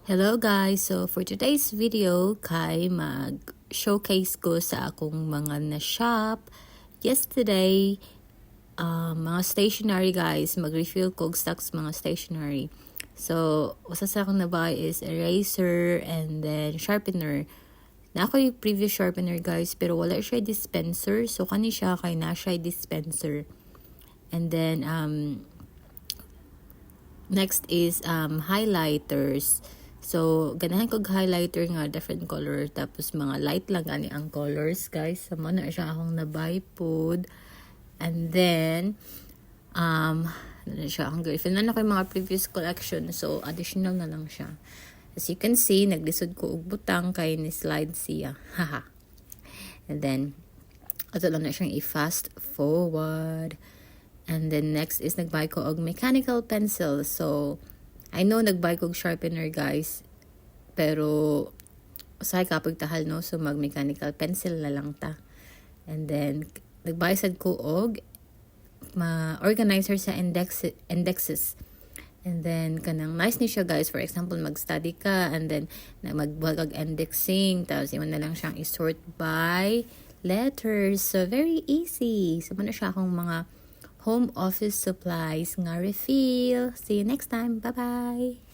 Hello guys! So for today's video, kay mag-showcase ko sa akong mga na-shop yesterday. Mga stationery guys, mag-refill ko og stocks mga stationery. So, usa sa akong na-buy is eraser and then sharpener. Na ako yung previous sharpener guys, pero wala siya dispenser. So, kani siya kay na siya dispenser. And then, next is highlighters. So, ganahan kog highlighter nga different color. Tapos, mga light lang gani ang colors, guys. So, na siya akong na-buy food. And then, ano siya akong girlfriend. Ano ko yung mga previous collection. So, additional na lang siya. As you can see, naglisod ko og butang kay ni slide siya. Haha. And then, ato lang na siyang i-fast forward. And then, next is nag-buy ko og mechanical pencil. So, I know nag-buy ko og sharpener, guys. Pero, usay kapag tahal, no? So, mag-mechanical pencil na lang ta. And then, nag-buy sad ko og ma-organizer sa indexes. And then, kanang nice ni siya, guys. For example, mag-study ka and then magbuhag indexing. Tapos, yun na lang siyang i-sort by letters. So, very easy. So, muna siya akong mga home office supplies nga refill. See you next time. Bye-bye!